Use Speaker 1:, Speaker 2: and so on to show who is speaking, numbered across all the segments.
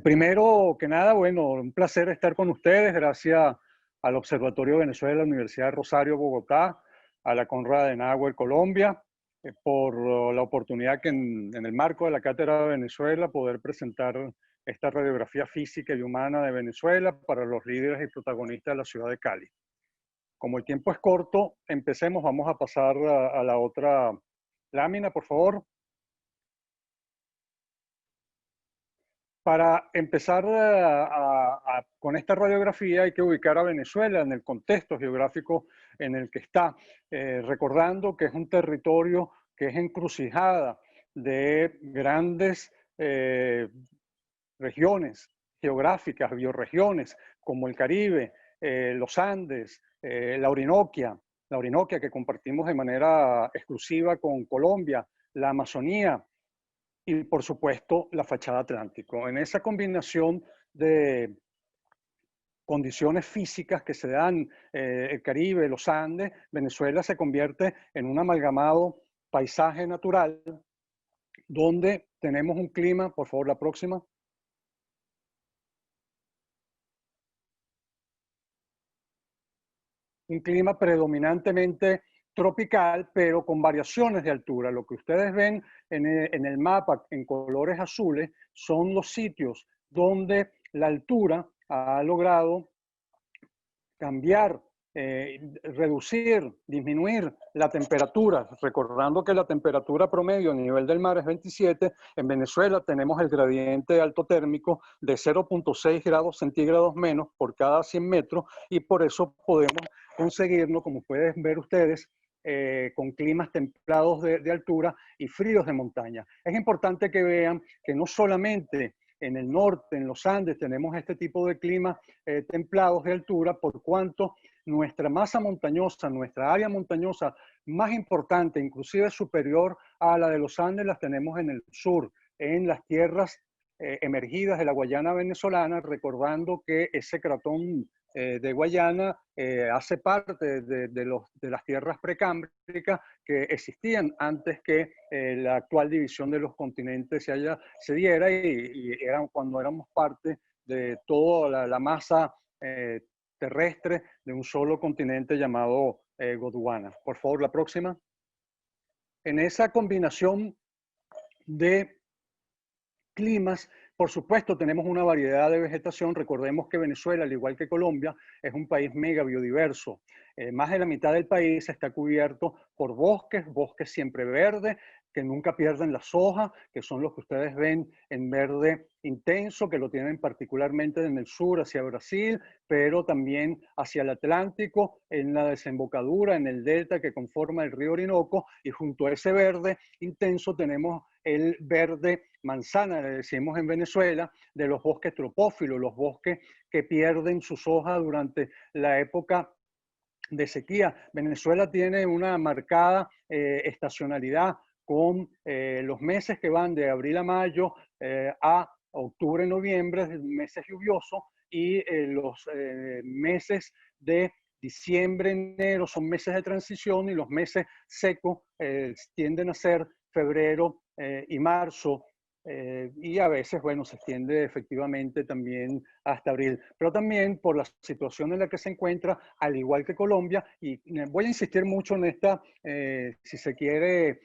Speaker 1: Primero que nada, bueno, un placer estar con ustedes, gracias al Observatorio Venezuela de la Universidad de Rosario, Bogotá, a la Conrad Adenauer, Colombia, por la oportunidad que en el marco de la Cátedra de Venezuela poder presentar esta radiografía física y humana de Venezuela para los líderes y protagonistas de la ciudad de Cali. Como el tiempo es corto, empecemos, vamos a pasar a la otra lámina, por favor. Para empezar con esta radiografía hay que ubicar a Venezuela en el contexto geográfico en el que está, recordando que es un territorio que es encrucijada de grandes regiones geográficas, bioregiones, como el Caribe, los Andes, la Orinoquia que compartimos de manera exclusiva con Colombia, la Amazonía, y por supuesto la fachada Atlántico. En esa combinación de condiciones físicas que se dan el Caribe, los Andes, Venezuela se convierte en un amalgamado paisaje natural donde tenemos un clima, por favor la próxima, un clima predominantemente tropical, pero con variaciones de altura. Lo que ustedes ven en el mapa en colores azules son los sitios donde la altura ha logrado cambiar, reducir, disminuir la temperatura, recordando que la temperatura promedio a nivel del mar es 27, en Venezuela tenemos el gradiente alto térmico de 0,6 grados centígrados menos por cada 100 metros y por eso podemos conseguirlo, como pueden ver ustedes, con climas templados de altura y fríos de montaña. Es importante que vean que no solamente en el norte, en los Andes, tenemos este tipo de climas templados de altura, por cuanto nuestra masa montañosa, nuestra área montañosa más importante, inclusive superior a la de los Andes, las tenemos en el sur, en las tierras emergidas de la Guayana venezolana, recordando que ese cratón de Guayana hace parte de las tierras precámbricas que existían antes que la actual división de los continentes se diera y eran cuando éramos parte de toda la masa terrestre de un solo continente llamado Gondwana. Por favor, la próxima. En esa combinación de climas, por supuesto, tenemos una variedad de vegetación. Recordemos que Venezuela, al igual que Colombia, es un país mega biodiverso. Más de la mitad del país está cubierto por bosques, bosques siempre verdes, que nunca pierden las hojas, que son los que ustedes ven en verde intenso, que lo tienen particularmente en el sur hacia Brasil, pero también hacia el Atlántico, en la desembocadura, en el delta que conforma el río Orinoco, y junto a ese verde intenso tenemos el verde manzana, le decimos en Venezuela, de los bosques tropófilos, los bosques que pierden sus hojas durante la época de sequía. Venezuela tiene una marcada estacionalidad con los meses que van de abril a mayo a octubre, noviembre, meses lluviosos, y los meses de diciembre, enero son meses de transición y los meses secos tienden a ser febrero y marzo, y a veces, bueno, se extiende efectivamente también hasta abril, pero también por la situación en la que se encuentra, al igual que Colombia, y voy a insistir mucho en esta, si se quiere,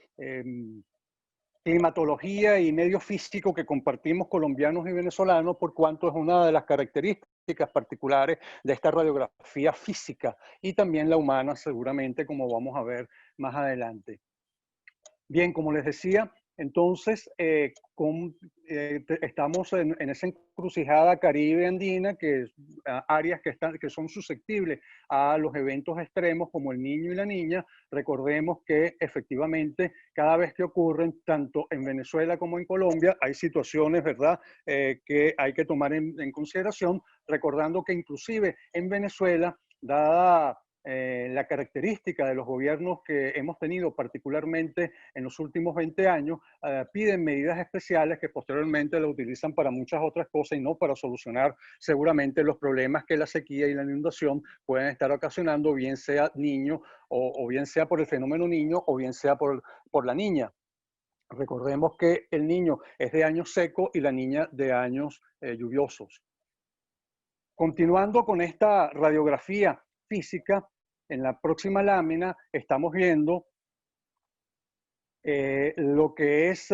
Speaker 1: climatología y medio físico que compartimos colombianos y venezolanos, por cuanto es una de las características particulares de esta radiografía física y también la humana, seguramente, como vamos a ver más adelante. Bien, como les decía, entonces estamos en esa encrucijada Caribe andina, que áreas que son susceptibles a los eventos extremos como el Niño y la Niña. Recordemos que efectivamente cada vez que ocurren, tanto en Venezuela como en Colombia, hay situaciones, ¿verdad?, que hay que tomar en consideración, recordando que inclusive en Venezuela, dada la característica de los gobiernos que hemos tenido, particularmente en los últimos 20 años, piden medidas especiales que posteriormente la utilizan para muchas otras cosas y no para solucionar seguramente los problemas que la sequía y la inundación pueden estar ocasionando, bien sea niño o bien sea por el fenómeno niño o bien sea por la niña. Recordemos que el niño es de años secos y la niña de años lluviosos. Continuando con esta radiografía física, en la próxima lámina estamos viendo lo que es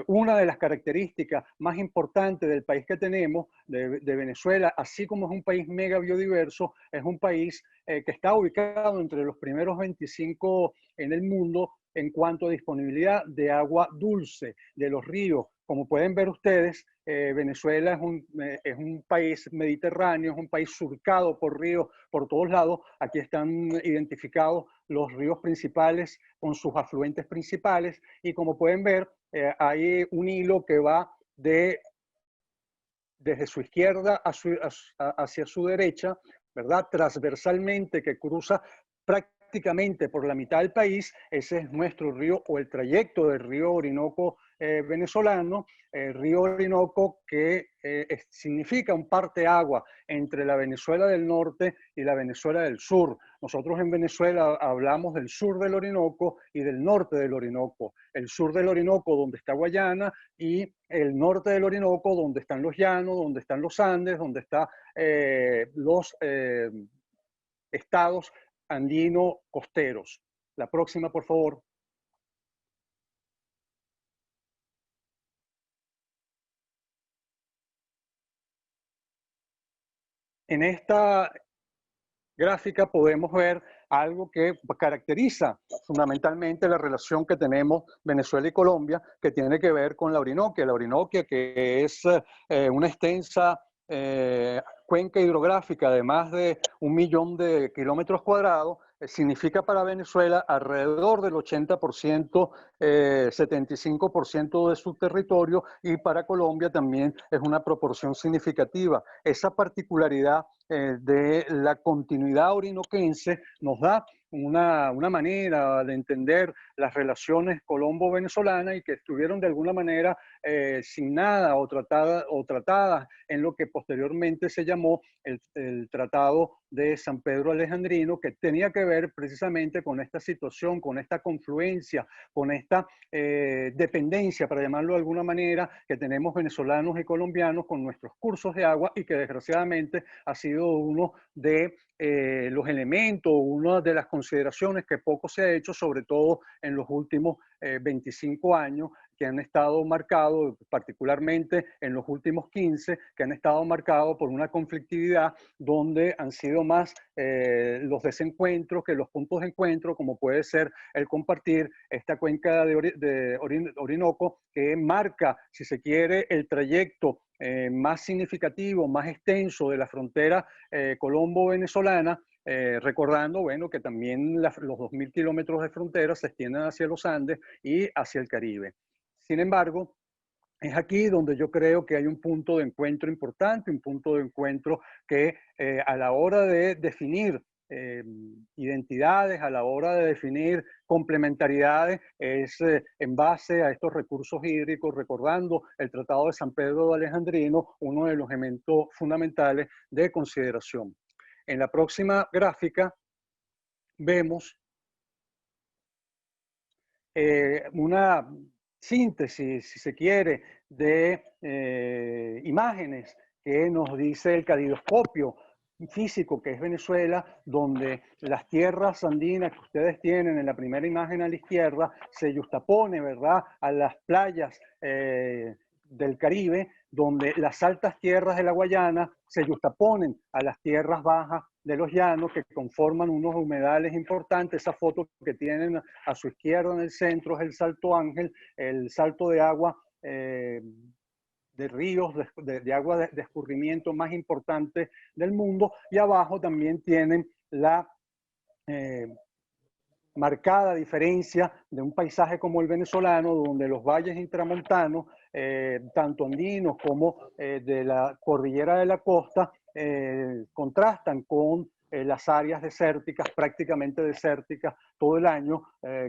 Speaker 1: una de las características más importantes del país que tenemos, de Venezuela, así como es un país mega biodiverso, es un país que está ubicado entre los primeros 25 en el mundo en cuanto a disponibilidad de agua dulce de los ríos. Como pueden ver ustedes, Venezuela es un país mediterráneo, es un país surcado por ríos por todos lados. Aquí están identificados los ríos principales con sus afluentes principales y como pueden ver, hay un hilo que va desde su izquierda hacia su derecha, ¿verdad? Transversalmente, que cruza prácticamente por la mitad del país. Ese es nuestro río o el trayecto del río Orinoco venezolano, río Orinoco que significa un parteagua entre la Venezuela del norte y la Venezuela del sur. Nosotros en Venezuela hablamos del sur del Orinoco y del norte del Orinoco. El sur del Orinoco, donde está Guayana, y el norte del Orinoco, donde están los llanos, donde están los Andes, donde están los estados andino costeros. La próxima, por favor. En esta gráfica podemos ver algo que caracteriza fundamentalmente la relación que tenemos Venezuela y Colombia, que tiene que ver con la Orinoquia. La Orinoquia, que es una extensa cuenca hidrográfica de más de 1.000.000 de kilómetros cuadrados, significa para Venezuela alrededor del 80%, 75% de su territorio, y para Colombia también es una proporción significativa. Esa particularidad de la continuidad orinoquense nos da una manera de entender las relaciones colombo-venezolanas y que estuvieron de alguna manera signadas o tratadas en lo que posteriormente se llamó el Tratado de San Pedro Alejandrino, que tenía que ver precisamente con esta situación, con esta confluencia, con esta dependencia, para llamarlo de alguna manera, que tenemos venezolanos y colombianos con nuestros cursos de agua y que desgraciadamente ha sido uno de los elementos, una de las consideraciones que poco se ha hecho, sobre todo en los últimos 25 años, que han estado marcados, particularmente en los últimos 15, que han estado marcados por una conflictividad donde han sido más los desencuentros que los puntos de encuentro, como puede ser el compartir esta cuenca de Orinoco, que marca, si se quiere, el trayecto más significativo, más extenso de la frontera colombo-venezolana, recordando, bueno, que también los 2.000 kilómetros de frontera se extienden hacia los Andes y hacia el Caribe. Sin embargo, es aquí donde yo creo que hay un punto de encuentro importante, un punto de encuentro que a la hora de definir identidades, a la hora de definir complementariedades, es en base a estos recursos hídricos, recordando el Tratado de San Pedro de Alejandrino, uno de los elementos fundamentales de consideración. En la próxima gráfica vemos una síntesis, si se quiere, de imágenes que nos dice el calidoscopio físico que es Venezuela, donde las tierras andinas que ustedes tienen en la primera imagen a la izquierda se justapone, ¿verdad?, a las playas del Caribe, donde las altas tierras de la Guayana se justaponen a las tierras bajas de los llanos, que conforman unos humedales importantes. Esa foto que tienen a su izquierda en el centro es el Salto Ángel, el salto de agua de ríos, de agua de escurrimiento más importante del mundo, y abajo también tienen la marcada diferencia de un paisaje como el venezolano, donde los valles intramontanos, tanto andinos como de la cordillera de la costa, contrastan con las áreas desérticas, prácticamente desérticas todo el año,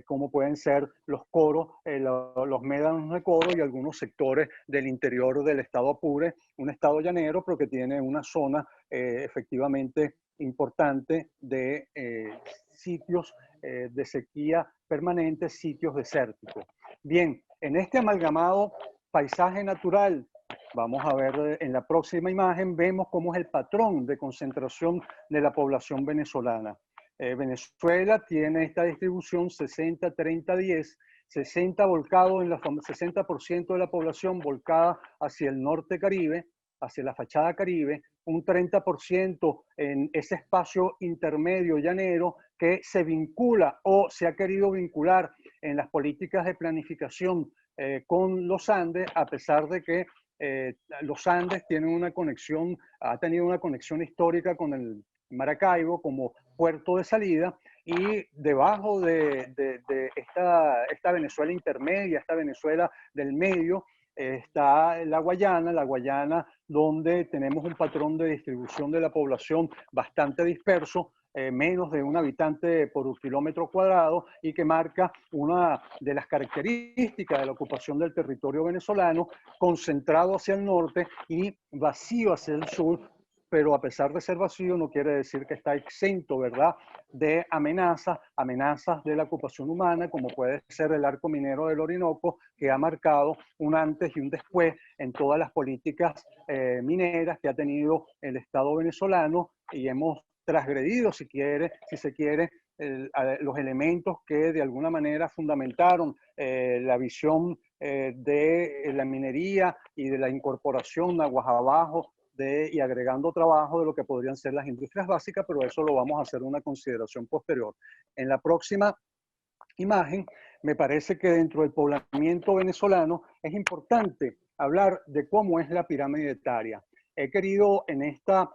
Speaker 1: como pueden ser los coros, los médanos de Coro y algunos sectores del interior del estado Apure, un estado llanero, pero que tiene una zona efectivamente importante de sitios de sequía permanente, sitios desérticos. Bien, en este amalgamado paisaje natural, vamos a ver en la próxima imagen, vemos cómo es el patrón de concentración de la población venezolana. Venezuela tiene esta distribución 60-30-10, 60 volcado en la 60% de la población volcada hacia el norte Caribe, hacia la fachada Caribe, un 30% en ese espacio intermedio llanero que se vincula o se ha querido vincular en las políticas de planificación con los Andes, a pesar de que los Andes tienen una conexión, ha tenido una conexión histórica con el Maracaibo como puerto de salida, y debajo de esta Venezuela intermedia, esta Venezuela del medio, está la Guayana donde tenemos un patrón de distribución de la población bastante disperso, menos de un habitante por kilómetro cuadrado, y que marca una de las características de la ocupación del territorio venezolano, concentrado hacia el norte y vacío hacia el sur, pero a pesar de ser vacío no quiere decir que está exento, ¿verdad?, de amenazas de la ocupación humana, como puede ser el arco minero del Orinoco, que ha marcado un antes y un después en todas las políticas mineras que ha tenido el Estado venezolano, y hemos transgredido, si se quiere, los elementos que de alguna manera fundamentaron la visión de la minería y de la incorporación aguas abajo y agregando trabajo de lo que podrían ser las industrias básicas, pero eso lo vamos a hacer una consideración posterior. En la próxima imagen, me parece que dentro del poblamiento venezolano es importante hablar de cómo es la pirámide etaria. He querido en esta,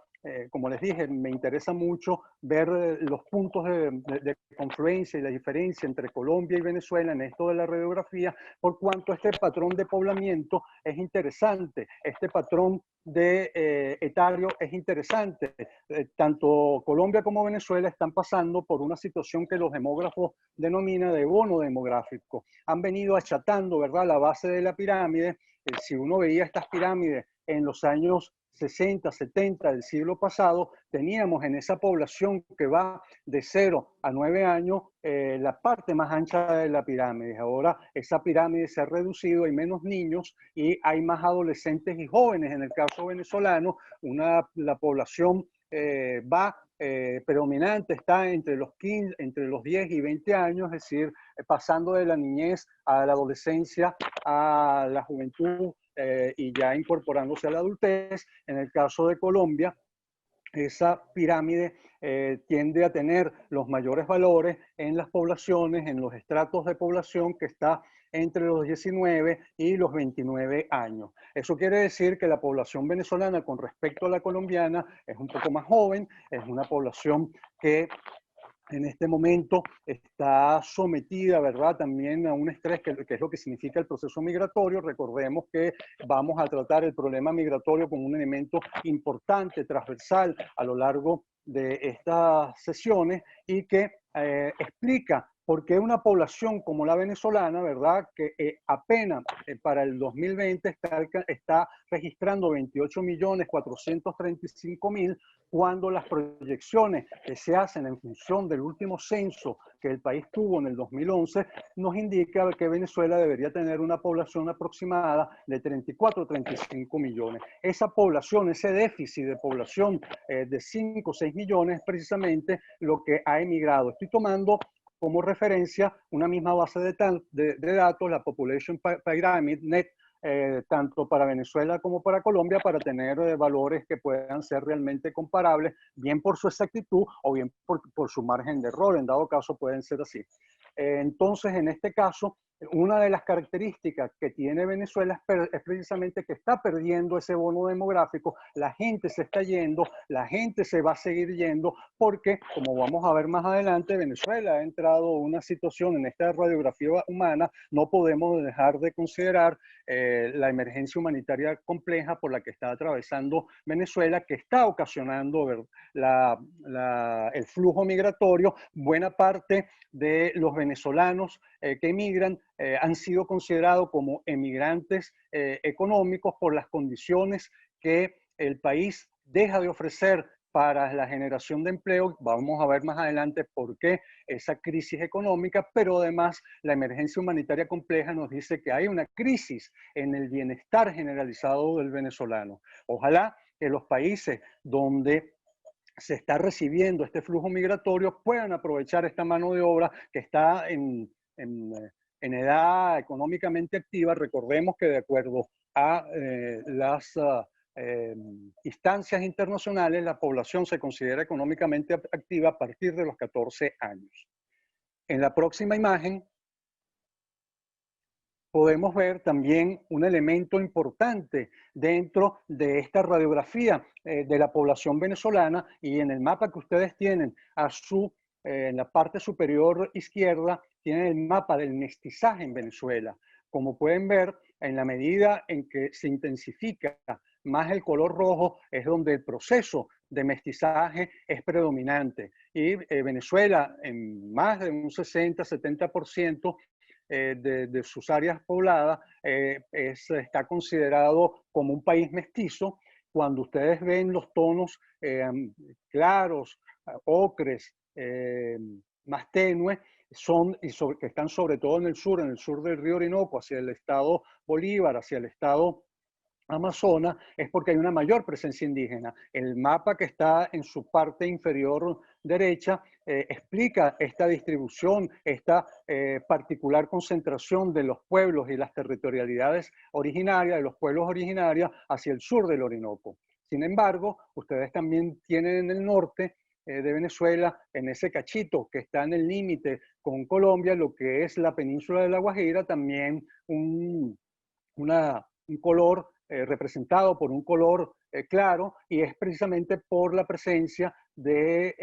Speaker 1: como les dije, me interesa mucho ver los puntos de confluencia y la diferencia entre Colombia y Venezuela en esto de la radiografía, por cuanto este patrón de poblamiento es interesante, este patrón de etario es interesante. Tanto Colombia como Venezuela están pasando por una situación que los demógrafos denominan de bono demográfico. Han venido achatando, ¿verdad?, la base de la pirámide. Si uno veía estas pirámides en los años 60, 70 del siglo pasado, teníamos en esa población que va de 0 a 9 años la parte más ancha de la pirámide. Ahora esa pirámide se ha reducido, hay menos niños y hay más adolescentes y jóvenes. En el caso venezolano, la población predominante está entre los 15, entre los 10 y 20 años, es decir, pasando de la niñez a la adolescencia, a la juventud, y ya incorporándose a la adultez. En el caso de Colombia, esa pirámide tiende a tener los mayores valores en las poblaciones, en los estratos de población que está entre los 19 y los 29 años. Eso quiere decir que la población venezolana con respecto a la colombiana es un poco más joven, es una población que en este momento está sometida, ¿verdad?, también a un estrés, que es lo que significa el proceso migratorio. Recordemos que vamos a tratar el problema migratorio como un elemento importante, transversal, a lo largo de estas sesiones, y que explica por qué una población como la venezolana, ¿verdad?, que apenas para el 2020 está registrando 28.435.000, cuando las proyecciones que se hacen en función del último censo que el país tuvo en el 2011 nos indica que Venezuela debería tener una población aproximada de 34 o 35 millones. Esa población, ese déficit de población de 5 o 6 millones es precisamente lo que ha emigrado. Estoy tomando como referencia una misma base de datos, la Population Pyramid Net, tanto para Venezuela como para Colombia, para tener valores que puedan ser realmente comparables, bien por su exactitud o bien por su margen de error. En dado caso pueden ser así. Entonces, en este caso, una de las características que tiene Venezuela es precisamente que está perdiendo ese bono demográfico. La gente se está yendo, la gente se va a seguir yendo, porque, como vamos a ver más adelante, Venezuela ha entrado en una situación en esta radiografía humana. No podemos dejar de considerar la emergencia humanitaria compleja por la que está atravesando Venezuela, que está ocasionando el flujo migratorio. Buena parte de los venezolanos que emigran han sido considerados como emigrantes económicos por las condiciones que el país deja de ofrecer para la generación de empleo. Vamos a ver más adelante por qué esa crisis económica, pero además la emergencia humanitaria compleja nos dice que hay una crisis en el bienestar generalizado del venezolano. Ojalá que los países donde se está recibiendo este flujo migratorio puedan aprovechar esta mano de obra que está en edad económicamente activa. Recordemos que de acuerdo a las instancias internacionales, la población se considera económicamente activa a partir de los 14 años. En la próxima imagen podemos ver también un elemento importante dentro de esta radiografía de la población venezolana, y en el mapa que ustedes tienen en la parte superior izquierda, tienen el mapa del mestizaje en Venezuela. Como pueden ver, en la medida en que se intensifica más el color rojo, es donde el proceso de mestizaje es predominante. Y Venezuela, en más de un 60-70%, de sus áreas pobladas, está considerado como un país mestizo. Cuando ustedes ven los tonos claros, ocres, más tenues, que están sobre todo en el sur del río Orinoco, hacia el estado Bolívar, hacia el estado Amazonas, es porque hay una mayor presencia indígena. El mapa que está en su parte inferior derecha explica esta distribución, esta particular concentración de los pueblos y las territorialidades originarias, de los pueblos originarios hacia el sur del Orinoco. Sin embargo, ustedes también tienen en el norte de Venezuela, en ese cachito que está en el límite con Colombia, lo que es la península de La Guajira, también un color representado por un color claro, y es precisamente por la presencia de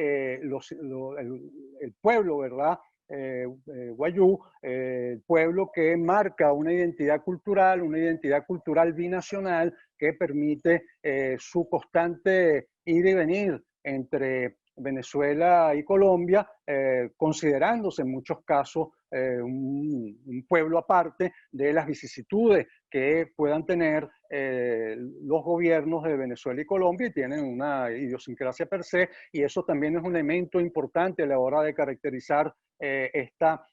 Speaker 1: el pueblo, ¿verdad? Wayuu, el pueblo que marca una identidad cultural binacional que permite su constante ir y venir entre Venezuela y Colombia, considerándose en muchos casos un pueblo aparte de las vicisitudes que puedan tener los gobiernos de Venezuela y Colombia, y tienen una idiosincrasia per se, y eso también es un elemento importante a la hora de caracterizar esta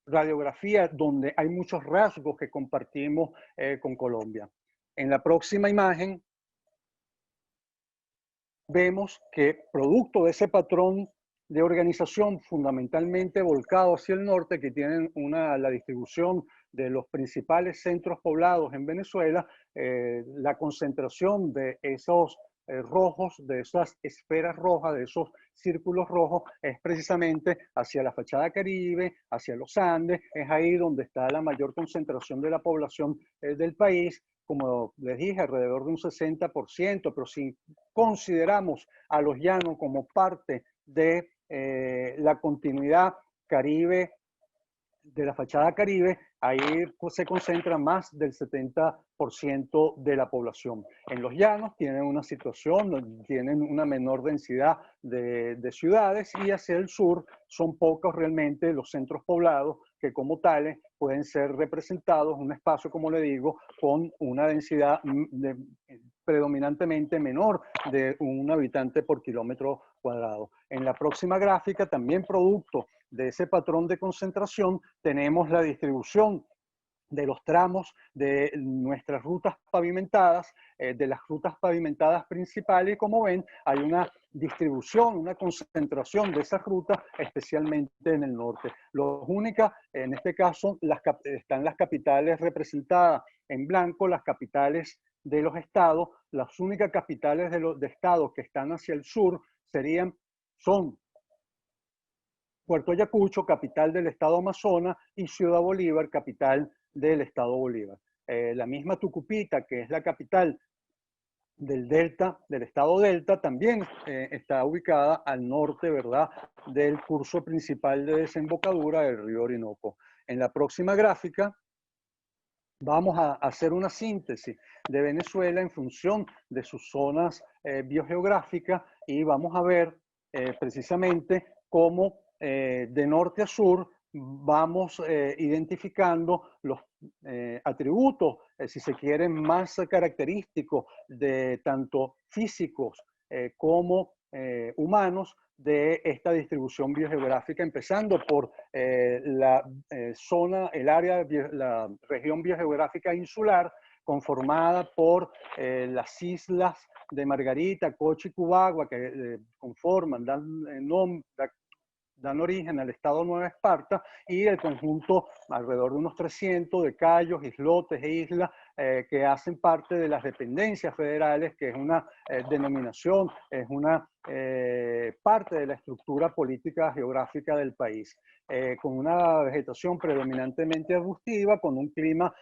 Speaker 1: radiografía, donde hay muchos rasgos que compartimos con Colombia. En la próxima imagen vemos que producto de ese patrón de organización fundamentalmente volcado hacia el norte, que tienen la distribución de los principales centros poblados en Venezuela, la concentración de esos rojos, de esas esferas rojas, de esos círculos rojos, es precisamente hacia la fachada Caribe, hacia los Andes. Es ahí donde está la mayor concentración de la población del país, como les dije, alrededor de un 60%, pero si consideramos a los llanos como parte de la continuidad Caribe, de la fachada Caribe, ahí se concentra más del 70% de la población. En los llanos tienen una situación, tienen una menor densidad de ciudades, y hacia el sur son pocos realmente los centros poblados que como tales pueden ser representados, un espacio, como le digo, con una densidad predominantemente menor de un habitante por kilómetro cuadrado. En la próxima gráfica, también producto de ese patrón de concentración, tenemos la distribución de los tramos de nuestras rutas pavimentadas, de las rutas pavimentadas principales, y como ven, hay una distribución, una concentración de esas rutas, especialmente en el norte. Lo única, en este caso, están las capitales representadas en blanco, las capitales de los estados. Las únicas capitales de estados que están hacia el sur son Puerto Ayacucho, capital del estado Amazonas, y Ciudad Bolívar, capital del estado Bolívar. La misma Tucupita, que es la capital del Delta, del estado Delta, también está ubicada al norte, ¿verdad?, del curso principal de desembocadura del río Orinoco. En la próxima gráfica vamos a hacer una síntesis de Venezuela en función de sus zonas biogeográficas, y vamos a ver precisamente cómo de norte a sur vamos identificando los atributos, si se quieren, más característicos de tanto físicos como humanos de esta distribución biogeográfica, empezando por la zona, el área, la región biogeográfica insular, conformada por las islas de Margarita, Coche y Cubagua, que conforman, dan origen al estado Nueva Esparta, y el conjunto, alrededor de unos 300 de cayos, islotes e islas que hacen parte de las dependencias federales, que es una denominación, es una parte de la estructura política geográfica del país, con una vegetación predominantemente arbustiva, con un clima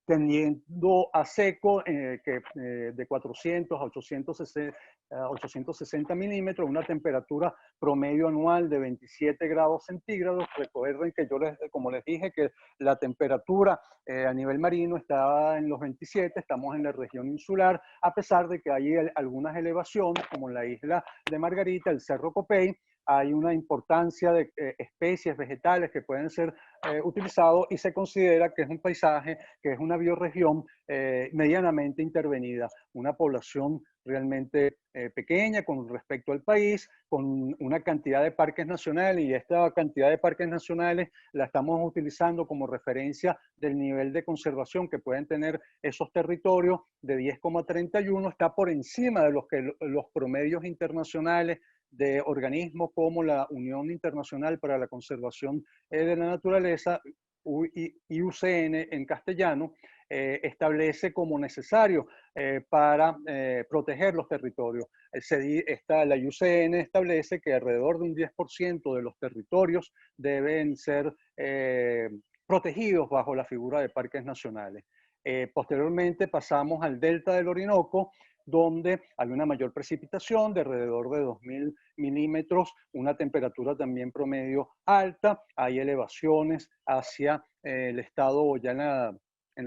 Speaker 1: tendiendo a seco, de 400 a 860 milímetros, una temperatura promedio anual de 27 grados centígrados. Recuerden que como les dije, que la temperatura a nivel marino está en los 27, estamos en la región insular, a pesar de que hay algunas elevaciones, como en la isla de Margarita, el Cerro Copey, hay una importancia de especies vegetales que pueden ser utilizados, y se considera que es un paisaje, que es una bioregión medianamente intervenida, una población realmente pequeña con respecto al país, con una cantidad de parques nacionales, y esta cantidad de parques nacionales la estamos utilizando como referencia del nivel de conservación que pueden tener esos territorios, de 10,31, está por encima de los promedios internacionales de organismos como la Unión Internacional para la Conservación de la Naturaleza, IUCN en castellano, establece como necesario para proteger los territorios. La IUCN establece que alrededor de un 10% de los territorios deben ser protegidos bajo la figura de parques nacionales. Posteriormente pasamos al delta del Orinoco, donde hay una mayor precipitación de alrededor de 2.000 milímetros, una temperatura también promedio alta, hay elevaciones hacia el estado, ya en, la, en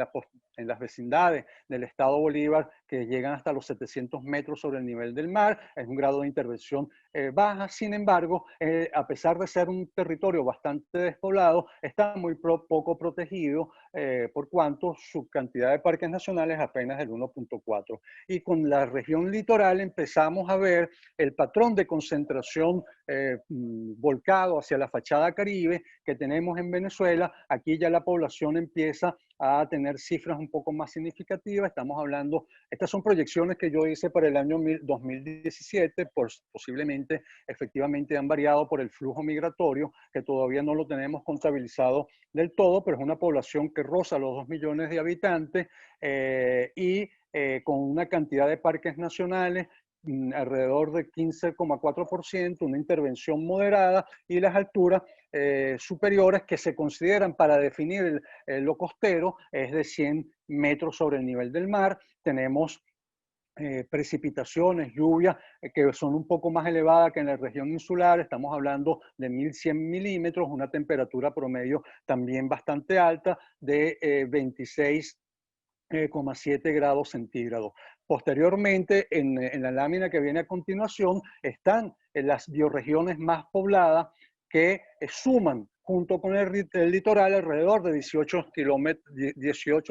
Speaker 1: las vecindades del estado Bolívar, que llegan hasta los 700 metros sobre el nivel del mar. Es un grado de intervención baja. Sin embargo, a pesar de ser un territorio bastante despoblado, está muy poco protegido, por cuanto su cantidad de parques nacionales es apenas del 1,4. Y con la región litoral empezamos a ver el patrón de concentración volcado hacia la fachada caribe que tenemos en Venezuela. Aquí ya la población empieza a tener cifras un poco más significativas. Estamos hablando, estas son proyecciones que yo hice para el año 2017, posiblemente efectivamente han variado por el flujo migratorio, que todavía no lo tenemos contabilizado del todo, pero es una población que roza los 2 millones de habitantes, con una cantidad de parques nacionales alrededor de 15,4%, una intervención moderada, y las alturas superiores que se consideran para definir lo costero es de 100 metros sobre el nivel del mar. Tenemos precipitaciones, lluvias que son un poco más elevadas que en la región insular. Estamos hablando de 1.100 milímetros, una temperatura promedio también bastante alta de 26,7 grados centígrados. Posteriormente, en la lámina que viene a continuación, están las bioregiones más pobladas que suman junto con el litoral alrededor de 18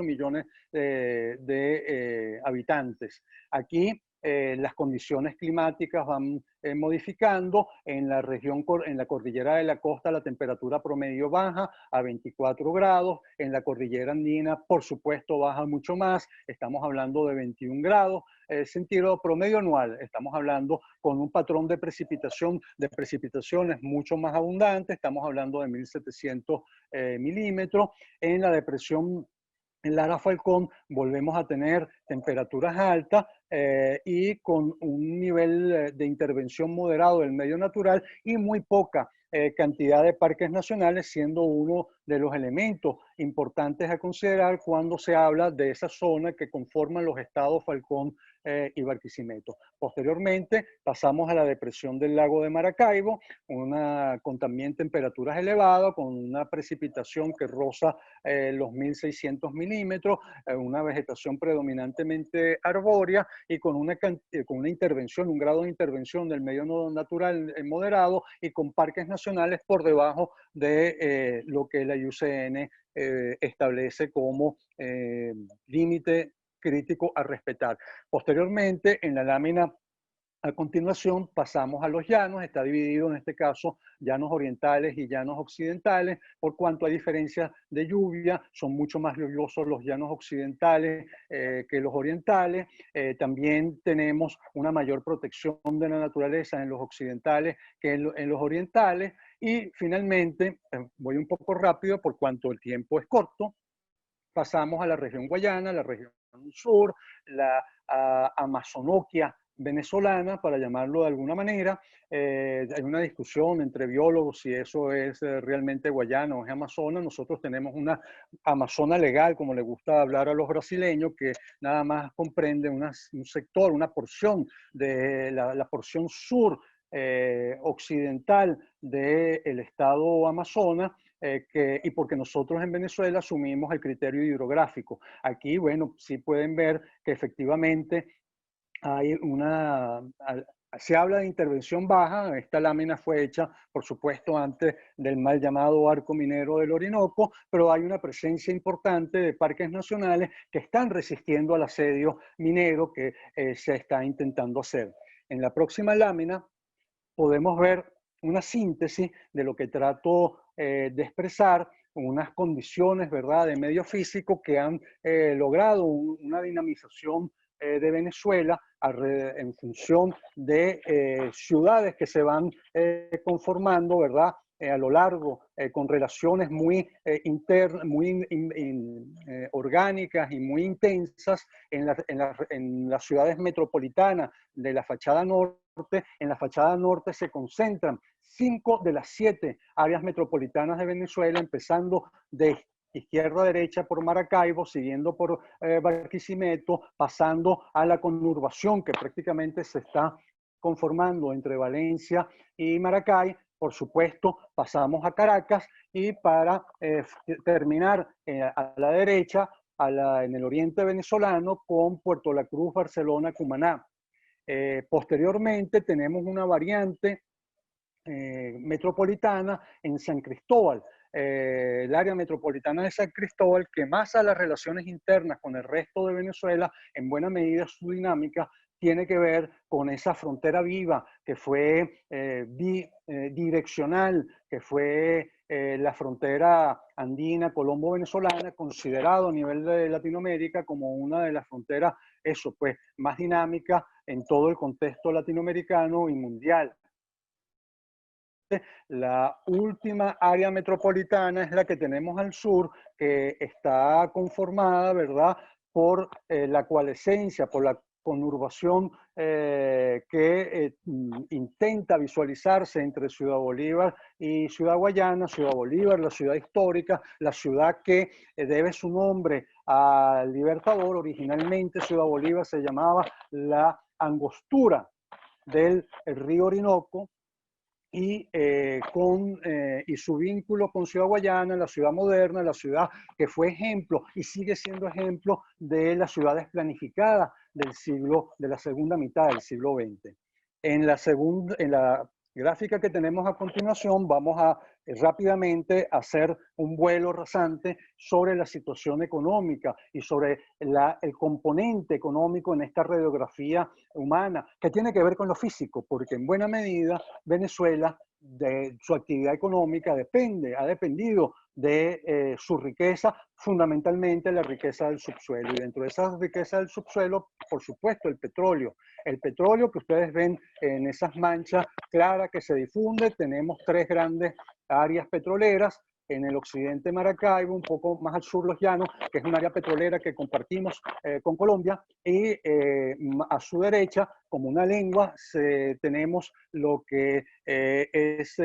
Speaker 1: millones de habitantes. Aquí las condiciones climáticas van modificando. En la región, en la cordillera de la costa, la temperatura promedio baja a 24 grados. En la cordillera andina, por supuesto, baja mucho más. Estamos hablando de 21 grados. Sentido promedio anual, estamos hablando con un patrón de precipitaciones mucho más abundante. Estamos hablando de 1.700 milímetros. En la depresión en Lara Falcón volvemos a tener temperaturas altas y con un nivel de intervención moderado del medio natural y muy poca cantidad de parques nacionales, siendo uno de los elementos importantes a considerar cuando se habla de esa zona que conforman los estados Falcón y Barquisimeto. Posteriormente pasamos a la depresión del lago de Maracaibo, con también temperaturas elevadas, con una precipitación que roza los 1.600 milímetros, una vegetación predominantemente arbórea y con una intervención, un grado de intervención del medio natural moderado, y con parques nacionales por debajo de lo que la IUCN establece como límite crítico a respetar. Posteriormente, en la lámina A continuación pasamos a los llanos, está dividido en este caso llanos orientales y llanos occidentales, por cuanto hay diferencia de lluvia, son mucho más lluviosos los llanos occidentales que los orientales. También tenemos una mayor protección de la naturaleza en los occidentales que en los orientales. Y finalmente, voy un poco rápido por cuanto el tiempo es corto, pasamos a la región guayana, la región sur, la Amazonoquia venezolana, para llamarlo de alguna manera. Hay una discusión entre biólogos si eso es realmente guayana o es amazona. Nosotros tenemos una amazona legal, como le gusta hablar a los brasileños, que nada más comprende un sector, una porción de la porción sur occidental del estado Amazonas, y porque nosotros en Venezuela asumimos el criterio hidrográfico. Aquí, bueno, sí pueden ver que efectivamente hay se habla de intervención baja. Esta lámina fue hecha, por supuesto, antes del mal llamado arco minero del Orinoco, pero hay una presencia importante de parques nacionales que están resistiendo al asedio minero que se está intentando hacer. En la próxima lámina podemos ver una síntesis de lo que trato de expresar, unas condiciones, ¿verdad?, de medio físico que han logrado una dinamización de Venezuela en función de ciudades que se van conformando, ¿verdad?, a lo largo, con relaciones muy internas, muy orgánicas y muy intensas en las ciudades metropolitanas de la fachada norte. En la fachada norte se concentran 5 de las 7 áreas metropolitanas de Venezuela, empezando de izquierda a derecha por Maracaibo, siguiendo por Barquisimeto, pasando a la conurbación que prácticamente se está conformando entre Valencia y Maracay. Por supuesto, pasamos a Caracas y para terminar a la derecha, en el oriente venezolano, con Puerto La Cruz, Barcelona, Cumaná. Posteriormente tenemos una variante metropolitana en San Cristóbal, el área metropolitana de San Cristóbal, que más a las relaciones internas con el resto de Venezuela, en buena medida su dinámica tiene que ver con esa frontera viva que fue bidireccional, que fue la frontera andina colombo-venezolana, considerado a nivel de Latinoamérica como una de las fronteras, eso pues, más dinámicas en todo el contexto latinoamericano y mundial. La última área metropolitana es la que tenemos al sur, que está conformada, ¿verdad?, por la coalescencia, por la conurbación que intenta visualizarse entre Ciudad Bolívar y Ciudad Guayana. Ciudad Bolívar, la ciudad histórica, la ciudad que debe su nombre al Libertador. Originalmente Ciudad Bolívar se llamaba la Angostura del río Orinoco, y su vínculo con Ciudad Guayana, la ciudad moderna, la ciudad que fue ejemplo y sigue siendo ejemplo de las ciudades planificadas de la segunda mitad del siglo XX. En la gráfica que tenemos a continuación vamos a rápidamente hacer un vuelo rasante sobre la situación económica y sobre el componente económico en esta radiografía humana, que tiene que ver con lo físico, porque en buena medida Venezuela, de su actividad económica, ha dependido de su riqueza, fundamentalmente la riqueza del subsuelo. Y dentro de esa riqueza del subsuelo, por supuesto, el petróleo. El petróleo que ustedes ven en esas manchas claras que se difunde. Tenemos 3 grandes áreas petroleras. En el occidente Maracaibo, un poco más al sur Los Llanos, que es un área petrolera que compartimos con Colombia, y a su derecha, como una lengua, tenemos lo que es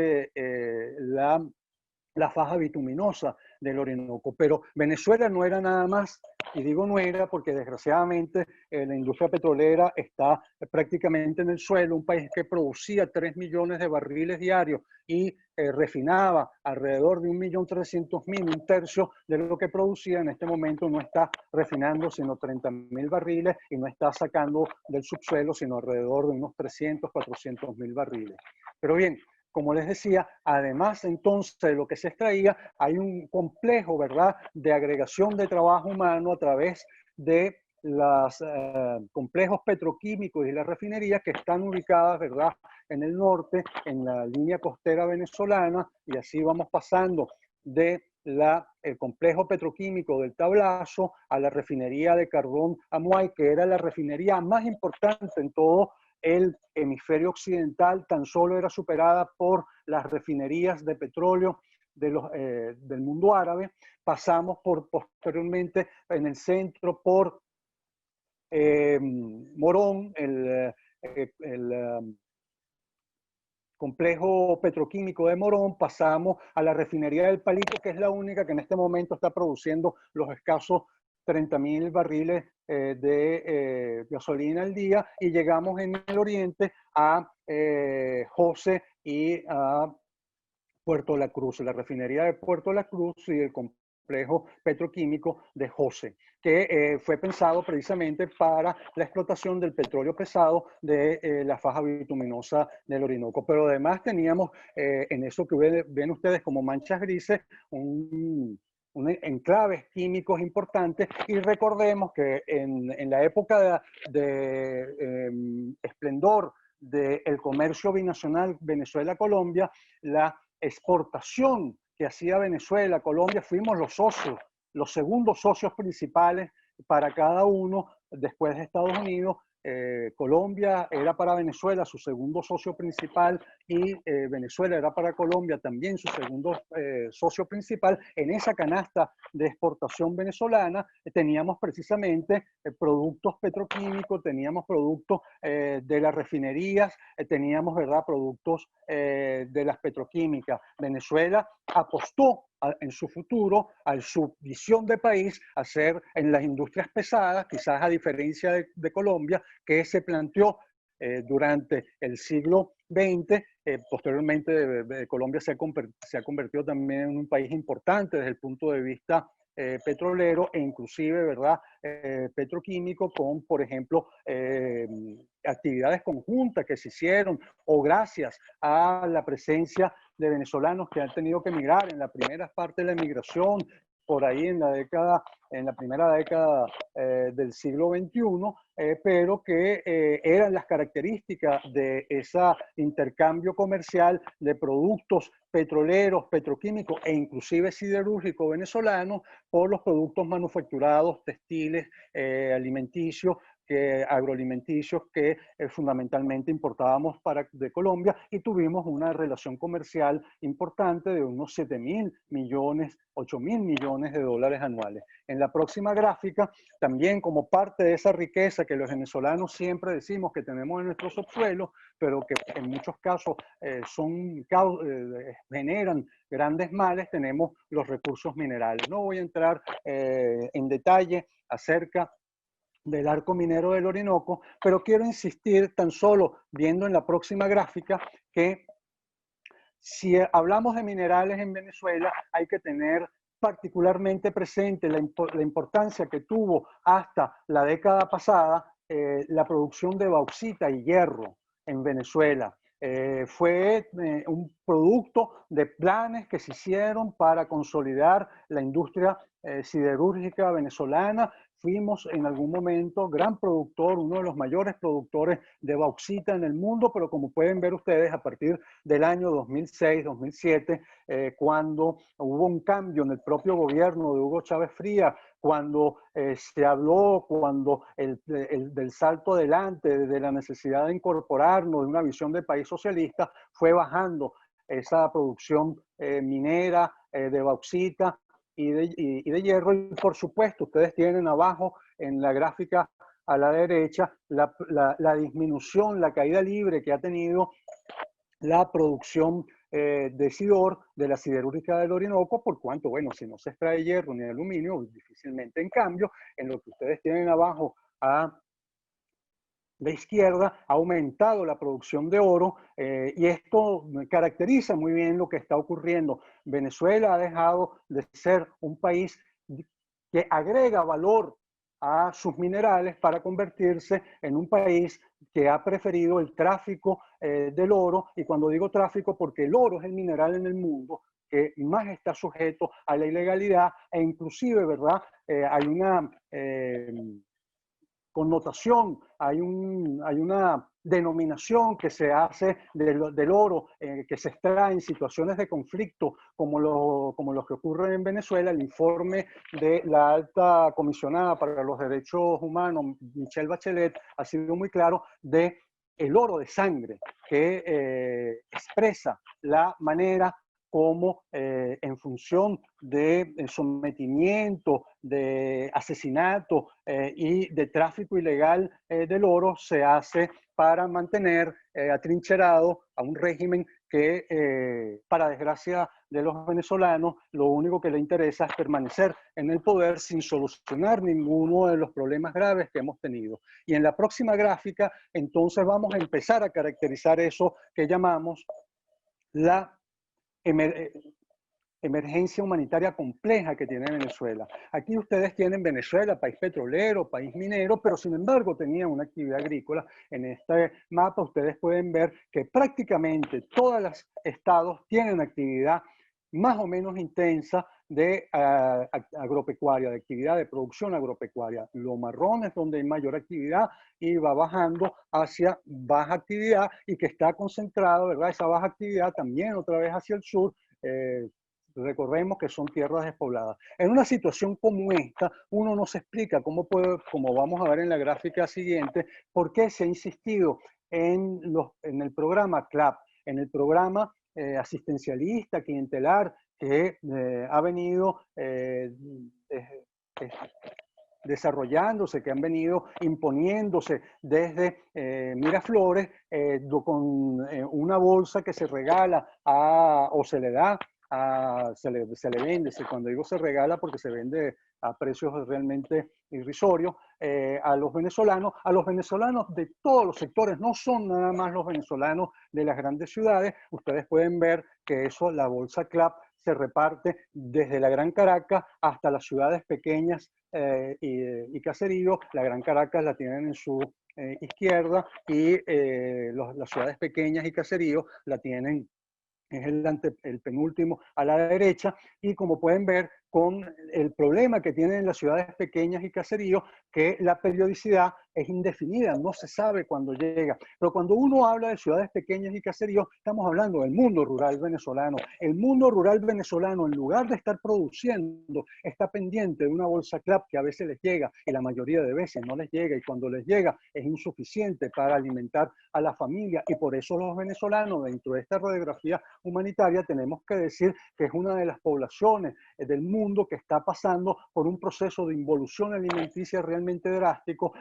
Speaker 1: la faja bituminosa del Orinoco. Pero Venezuela no era nada más, y digo no era porque desgraciadamente la industria petrolera está prácticamente en el suelo, un país que producía 3 millones de barriles diarios y refinaba alrededor de 1.300.000, un tercio de lo que producía. En este momento no está refinando sino 30.000 barriles y no está sacando del subsuelo sino alrededor de unos 300, 400.000 barriles. Pero bien, como les decía, además entonces de lo que se extraía, hay un complejo, ¿verdad?, de agregación de trabajo humano a través de los complejos petroquímicos y las refinerías que están ubicadas, ¿verdad?, en el norte, en la línea costera venezolana, y así vamos pasando de el complejo petroquímico del Tablazo a la refinería de carbón Amuay, que era la refinería más importante en todo el hemisferio occidental, tan solo era superada por las refinerías de petróleo del mundo árabe. Pasamos posteriormente en el centro por Morón, el complejo petroquímico de Morón, pasamos a la refinería del Palito, que es la única que en este momento está produciendo los escasos 30.000 barriles de gasolina al día, y llegamos en el oriente a José y a Puerto La Cruz, la refinería de Puerto La Cruz y el complejo petroquímico de José, que fue pensado precisamente para la explotación del petróleo pesado de la faja bituminosa del Orinoco. Pero además teníamos en eso que ven ustedes como manchas grises, un enclaves químicos importantes, y recordemos que en la época de esplendor del comercio binacional Venezuela-Colombia, la exportación que hacía Venezuela, Colombia, fuimos los socios, los segundos socios principales para cada uno después de Estados Unidos. Colombia era para Venezuela su segundo socio principal, y Venezuela era para Colombia también su segundo socio principal. En esa canasta de exportación venezolana teníamos precisamente productos petroquímicos, teníamos productos de las refinerías, teníamos, ¿verdad?, productos de las petroquímicas. Venezuela apostó en su futuro, a su visión de país, a ser en las industrias pesadas, quizás a diferencia de Colombia, que se planteó durante el siglo XX. Posteriormente Colombia se ha convertido también en un país importante desde el punto de vista petrolero, e inclusive, ¿verdad?, petroquímico, con, por ejemplo, actividades conjuntas que se hicieron, o gracias a la presencia de venezolanos que han tenido que emigrar en la primera parte de la emigración, por ahí en la primera década del siglo XXI, pero que eran las características de ese intercambio comercial de productos petroleros, petroquímicos e inclusive siderúrgicos venezolanos por los productos manufacturados, textiles, alimenticios, agroalimenticios, que fundamentalmente importábamos de Colombia, y tuvimos una relación comercial importante de unos 7.000 millones, 8.000 millones de dólares anuales. En la próxima gráfica, también como parte de esa riqueza que los venezolanos siempre decimos que tenemos en nuestro subsuelo, pero que en muchos casos generan grandes males, tenemos los recursos minerales. No voy a entrar en detalle acerca del arco minero del Orinoco, pero quiero insistir tan solo viendo en la próxima gráfica que si hablamos de minerales en Venezuela, hay que tener particularmente presente la importancia que tuvo hasta la década pasada la producción de bauxita y hierro en Venezuela. Fue un producto de planes que se hicieron para consolidar la industria siderúrgica venezolana. Fuimos en algún momento gran productor, uno de los mayores productores de bauxita en el mundo, pero como pueden ver ustedes, a partir del año 2006-2007, cuando hubo un cambio en el propio gobierno de Hugo Chávez Frías, cuando se habló del salto adelante, de la necesidad de incorporarnos, de una visión de país socialista, fue bajando esa producción minera de bauxita y de hierro. Y por supuesto, ustedes tienen abajo en la gráfica a la derecha la disminución, la caída libre que ha tenido la producción de Sidor, de la siderúrgica del Orinoco, por cuanto, bueno, si no se extrae hierro ni aluminio, difícilmente. En cambio, en lo que ustedes tienen abajo a la izquierda, ha aumentado la producción de oro, y esto caracteriza muy bien lo que está ocurriendo. Venezuela ha dejado de ser un país que agrega valor a sus minerales para convertirse en un país que ha preferido el tráfico del oro. Y cuando digo tráfico, porque el oro es el mineral en el mundo que más está sujeto a la ilegalidad, e inclusive, ¿verdad? Hay connotación, hay una denominación que se hace del oro, que se extrae en situaciones de conflicto, como los que ocurren en Venezuela. El informe de la alta comisionada para los derechos humanos, Michelle Bachelet, ha sido muy claro de el oro de sangre, que expresa la manera como en función de sometimiento, de asesinato y de tráfico ilegal del oro se hace para mantener atrincherado a un régimen que, para desgracia de los venezolanos, lo único que le interesa es permanecer en el poder sin solucionar ninguno de los problemas graves que hemos tenido. Y en la próxima gráfica, entonces, vamos a empezar a caracterizar eso que llamamos la emergencia humanitaria compleja que tiene Venezuela. Aquí ustedes tienen Venezuela, país petrolero, país minero, pero sin embargo tenía una actividad agrícola. En este mapa ustedes pueden ver que prácticamente todos los estados tienen actividad más o menos intensa de agropecuaria, de actividad de producción agropecuaria. Lo marrón es donde hay mayor actividad y va bajando hacia baja actividad y que está concentrado, ¿verdad? Esa baja actividad también otra vez hacia el sur. Recordemos que son tierras despobladas. En una situación como esta, uno no se explica cómo puede, como vamos a ver en la gráfica siguiente, por qué se ha insistido en el programa CLAP, en el programa asistencialista, clientelar, que ha venido desarrollándose, que han venido imponiéndose desde Miraflores, con una bolsa que se regala o se le da, se le vende, cuando digo se regala porque se vende a precios realmente irrisorios, a los venezolanos de todos los sectores, no son nada más los venezolanos de las grandes ciudades. Ustedes pueden ver que eso, la bolsa CLAP, se reparte desde la Gran Caracas hasta las ciudades pequeñas y caseríos. La Gran Caracas la tienen en su izquierda y las ciudades pequeñas y caseríos la tienen, es el penúltimo a la derecha. Y como pueden ver, con el problema que tienen las ciudades pequeñas y caseríos, que la periodicidad es indefinida, no se sabe cuándo llega. Pero cuando uno habla de ciudades pequeñas y caseríos, estamos hablando del mundo rural venezolano. El mundo rural venezolano, en lugar de estar produciendo, está pendiente de una bolsa CLAP que a veces les llega y la mayoría de veces no les llega, y cuando les llega es insuficiente para alimentar a la familia. Y por eso los venezolanos, dentro de esta radiografía humanitaria, tenemos que decir que es una de las poblaciones del mundo que está pasando por un proceso de involución alimenticia realmente drástico.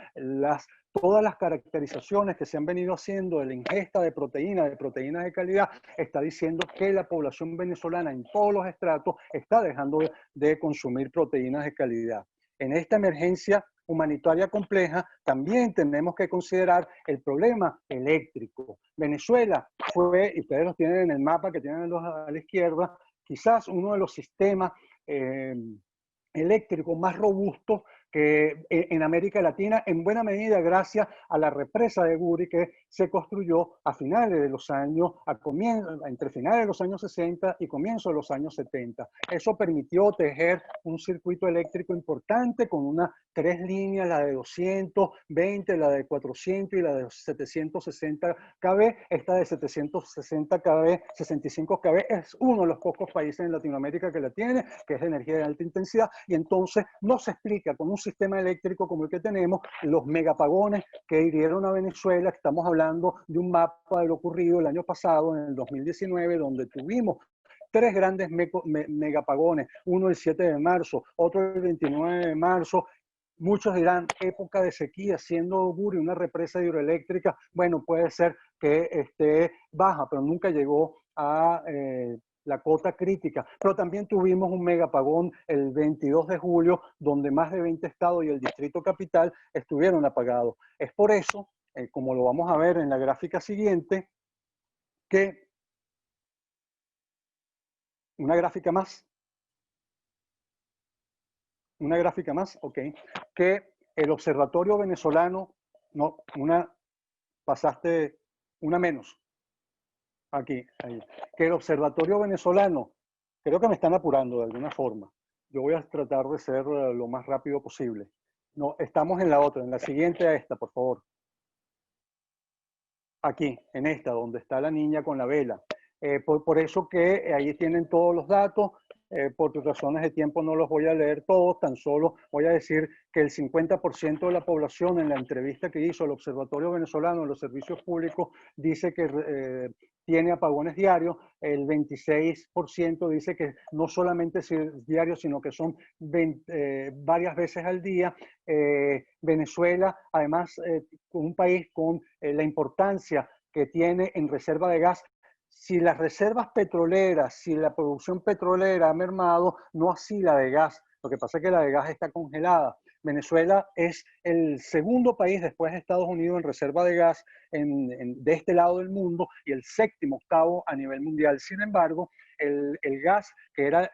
Speaker 1: Todas las caracterizaciones que se han venido haciendo de la ingesta de proteínas de calidad, está diciendo que la población venezolana en todos los estratos está dejando de consumir proteínas de calidad. En esta emergencia humanitaria compleja también tenemos que considerar el problema eléctrico. Venezuela fue, y ustedes lo tienen en el mapa que tienen a la izquierda, quizás uno de los sistemas eléctricos más robustos que en América Latina, en buena medida gracias a la represa de Guri, que se construyó a finales de los años, entre finales de los años 60 y comienzos de los años 70. Eso permitió tejer un circuito eléctrico importante con tres líneas, la de 220, la de 400 y la de 760 kV. Esta de 760 kV, 65 kV, es uno de los pocos países en Latinoamérica que la tiene, que es de energía de alta intensidad, y entonces no se explica con un sistema eléctrico como el que tenemos los megapagones que hirieron a Venezuela. Estamos hablando de un mapa de lo ocurrido el año pasado, en el 2019, donde tuvimos tres grandes megapagones, uno el 7 de marzo, otro el 29 de marzo. Muchos dirán, época de sequía, siendo Guri una represa hidroeléctrica, bueno, puede ser que esté baja, pero nunca llegó a la cota crítica. Pero también tuvimos un megapagón el 22 de julio, donde más de 20 estados y el Distrito Capital estuvieron apagados. Es por eso, como lo vamos a ver en la gráfica siguiente, que una gráfica más, ok, que el Observatorio Venezolano, no, pasaste una menos, aquí, ahí, que el Observatorio Venezolano, creo que me están apurando de alguna forma. Yo voy a tratar de ser lo más rápido posible. No, estamos en la otra, en la siguiente a esta, por favor. Aquí, en esta, donde está la niña con la vela. Por eso que ahí tienen todos los datos. Por razones de tiempo no los voy a leer todos, tan solo voy a decir que el 50% de la población en la entrevista que hizo el Observatorio Venezolano de los Servicios Públicos dice que tiene apagones diarios, el 26% dice que no solamente es diario, sino que son varias veces al día. Venezuela, además, un país con la importancia que tiene en reserva de gas. Si las reservas petroleras, si la producción petrolera ha mermado, no así la de gas. Lo que pasa es que la de gas está congelada. Venezuela es el segundo país después de Estados Unidos en reserva de gas de este lado del mundo y el séptimo, octavo a nivel mundial. Sin embargo, el gas, que era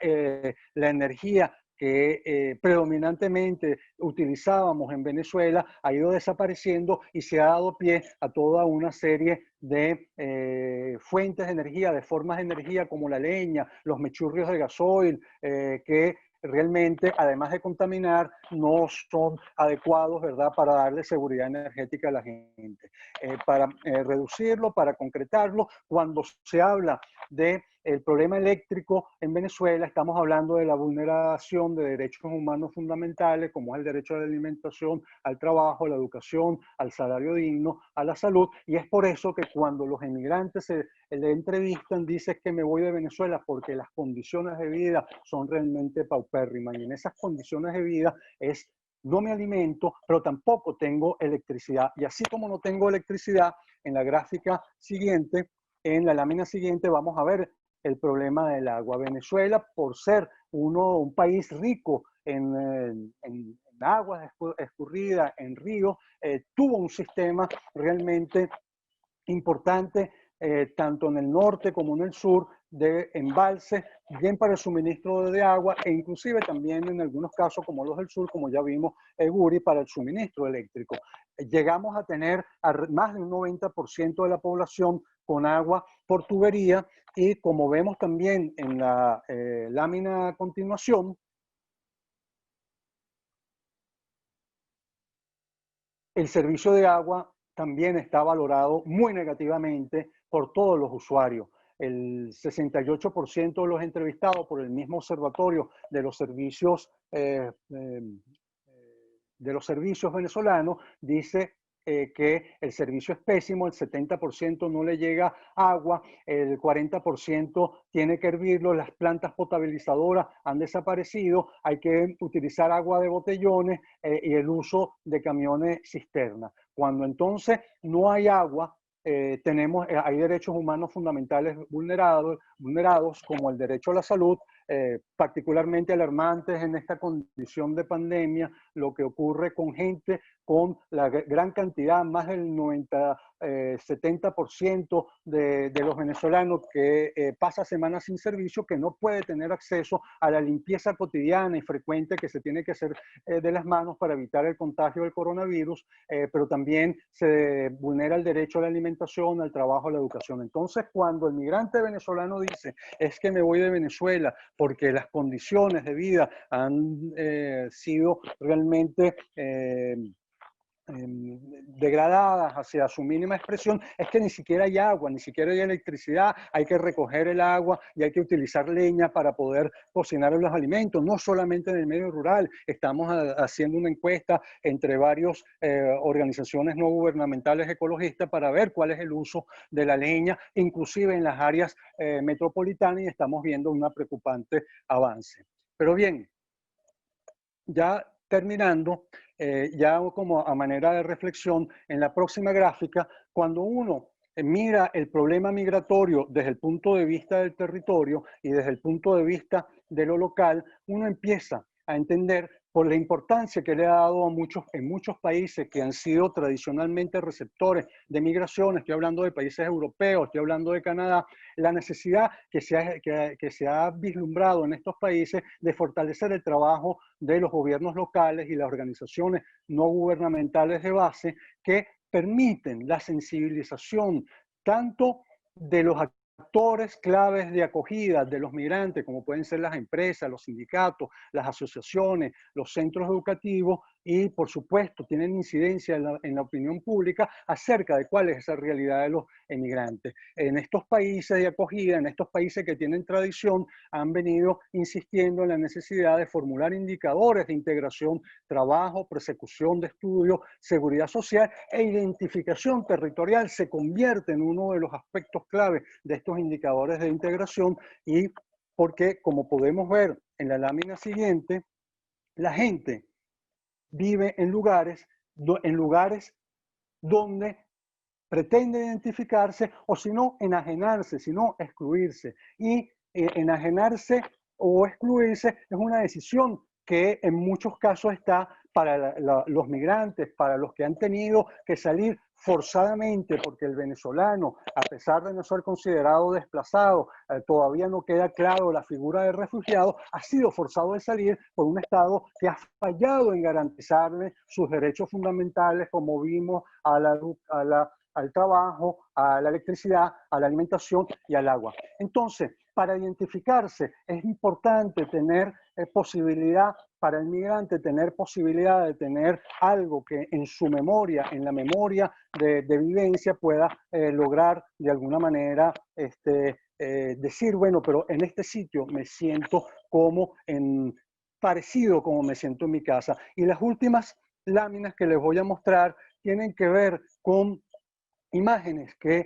Speaker 1: la energía que predominantemente utilizábamos en Venezuela, ha ido desapareciendo y se ha dado pie a toda una serie de fuentes de energía, de formas de energía como la leña, los mechurrios de gasoil, que realmente, además de contaminar, no son adecuados, ¿verdad?, para darle seguridad energética a la gente. Para reducirlo, para concretarlo, cuando se habla de el problema eléctrico en Venezuela, estamos hablando de la vulneración de derechos humanos fundamentales, como es el derecho a la alimentación, al trabajo, a la educación, al salario digno, a la salud, y es por eso que cuando los emigrantes le entrevistan, dicen que me voy de Venezuela porque las condiciones de vida son realmente paupérrimas, y en esas condiciones de vida no me alimento, pero tampoco tengo electricidad, y así como no tengo electricidad, en la gráfica siguiente, en la lámina siguiente vamos a ver el problema del agua. Venezuela, por ser un país rico en aguas escurridas, en ríos, tuvo un sistema realmente importante, tanto en el norte como en el sur, de embalses, bien para el suministro de agua e inclusive también en algunos casos como los del sur, como ya vimos, Guri, para el suministro eléctrico. Llegamos a tener más de un 90% de la población con agua por tubería y como vemos también en la lámina a continuación, el servicio de agua también está valorado muy negativamente por todos los usuarios. El 68% de los entrevistados por el mismo observatorio de los servicios venezolanos dice que el servicio es pésimo, el 70% no le llega agua, el 40% tiene que hervirlo, las plantas potabilizadoras han desaparecido, hay que utilizar agua de botellones y el uso de camiones cisterna. Cuando entonces no hay agua, hay derechos humanos fundamentales vulnerados como el derecho a la salud, particularmente alarmantes en esta condición de pandemia, lo que ocurre con gente con la gran cantidad, más del 70% de los venezolanos que pasa semanas sin servicio, que no puede tener acceso a la limpieza cotidiana y frecuente que se tiene que hacer de las manos para evitar el contagio del coronavirus, pero también se vulnera el derecho a la alimentación, al trabajo, a la educación. Entonces, cuando el migrante venezolano dice, es que me voy de Venezuela porque las condiciones de vida han sido realmente degradadas hacia su mínima expresión, es que ni siquiera hay agua, ni siquiera hay electricidad, hay que recoger el agua y hay que utilizar leña para poder cocinar los alimentos, no solamente en el medio rural. Estamos haciendo una encuesta entre varias organizaciones no gubernamentales ecologistas para ver cuál es el uso de la leña, inclusive en las áreas metropolitanas, y estamos viendo un preocupante avance. Pero bien, ya terminando, ya como a manera de reflexión, en la próxima gráfica, cuando uno mira el problema migratorio desde el punto de vista del territorio y desde el punto de vista de lo local, uno empieza a entender por la importancia que le ha dado en muchos países que han sido tradicionalmente receptores de migración, estoy hablando de países europeos, estoy hablando de Canadá, la necesidad que se ha vislumbrado en estos países de fortalecer el trabajo de los gobiernos locales y las organizaciones no gubernamentales de base que permiten la sensibilización tanto de los actores claves de acogida de los migrantes, como pueden ser las empresas, los sindicatos, las asociaciones, los centros educativos, y, por supuesto, tienen incidencia en la opinión pública acerca de cuál es esa realidad de los emigrantes. En estos países de acogida, en estos países que tienen tradición, han venido insistiendo en la necesidad de formular indicadores de integración, trabajo, persecución de estudio, seguridad social e identificación territorial. Se convierte en uno de los aspectos clave de estos indicadores de integración, y porque, como podemos ver en la lámina siguiente, la gente vive en lugares donde pretende identificarse, o si no, enajenarse, si no, excluirse. Y enajenarse o excluirse es una decisión que en muchos casos está para los migrantes, para los que han tenido que salir forzadamente, porque el venezolano, a pesar de no ser considerado desplazado, todavía no queda claro la figura del refugiado, ha sido forzado de salir por un Estado que ha fallado en garantizarle sus derechos fundamentales, como vimos al trabajo, a la electricidad, a la alimentación y al agua. Entonces, para identificarse es importante tener posibilidad para el migrante, tener posibilidad de tener algo que en su memoria, en la memoria de vivencia, pueda lograr de alguna manera decir, bueno, pero en este sitio me siento parecido como me siento en mi casa. Y las últimas láminas que les voy a mostrar tienen que ver con imágenes que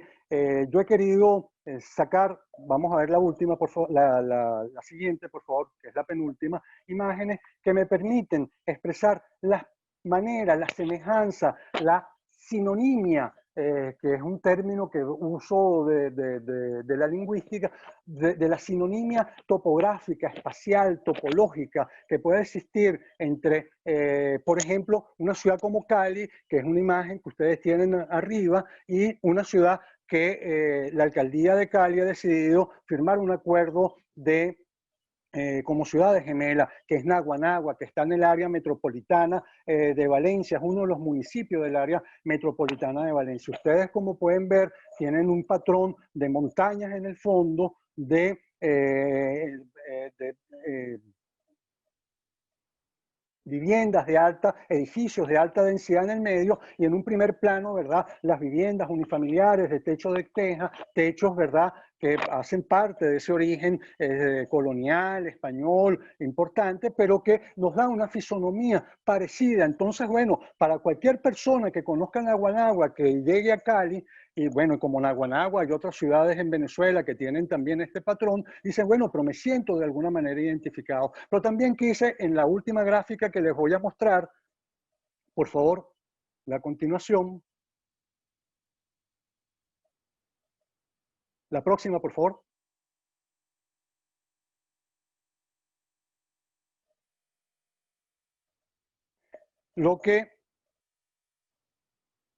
Speaker 1: yo he querido sacar. Vamos a ver la última, por favor, la siguiente, por favor, que es la penúltima. Imágenes que me permiten expresar las maneras, la semejanza, la sinonimia, que es un término que uso de la lingüística, de la sinonimia topográfica, espacial, topológica, que puede existir entre, por ejemplo, una ciudad como Cali, que es una imagen que ustedes tienen arriba, y una ciudad que la alcaldía de Cali ha decidido firmar un acuerdo como ciudades gemelas, que es Naguanagua, que está en el área metropolitana de Valencia, es uno de los municipios del área metropolitana de Valencia. Ustedes, como pueden ver, tienen un patrón de montañas en el fondo, de viviendas de edificios de alta densidad en el medio, y en un primer plano, ¿verdad?, las viviendas unifamiliares de techo de teja, techos, ¿verdad?, que hacen parte de ese origen colonial, español, importante, pero que nos da una fisonomía parecida. Entonces, bueno, para cualquier persona que conozca Naguanagua, que llegue a Cali, y bueno, como Naguanagua hay otras ciudades en Venezuela que tienen también este patrón, dicen, bueno, pero me siento de alguna manera identificado. Pero también quise, en la última gráfica que les voy a mostrar, por favor, la continuación. La próxima, por favor. Lo que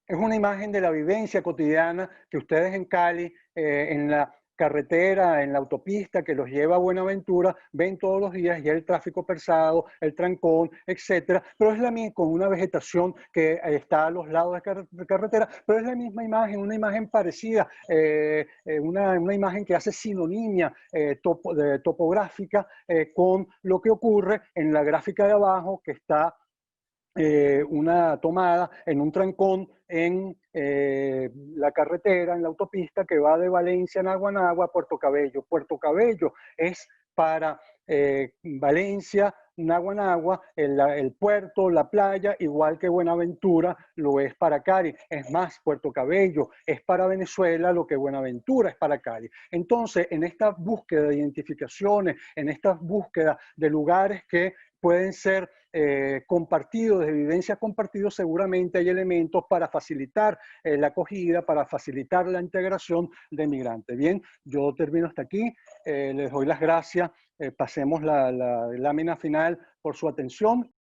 Speaker 1: es una imagen de la vivencia cotidiana que ustedes en Cali, en la carretera, en la autopista que los lleva a Buenaventura, ven todos los días, y el tráfico pesado, el trancón, etcétera, pero es la misma, con una vegetación que está a los lados de carretera, pero es la misma imagen, una imagen parecida, una imagen que hace sinonimia topográfica con lo que ocurre en la gráfica de abajo, que está una tomada en un trancón en la carretera, en la autopista que va de Valencia a Naguanagua a Puerto Cabello. Puerto Cabello es para Valencia, Naguanagua, el puerto, la playa, igual que Buenaventura lo es para Cali. Es más, Puerto Cabello es para Venezuela lo que Buenaventura es para Cali. Entonces, en esta búsqueda de identificaciones, en esta búsqueda de lugares que pueden ser compartidos, de vivencias compartidos, seguramente hay elementos para facilitar la acogida, para facilitar la integración de migrantes. Bien, yo termino hasta aquí, les doy las gracias, pasemos la lámina final por su atención.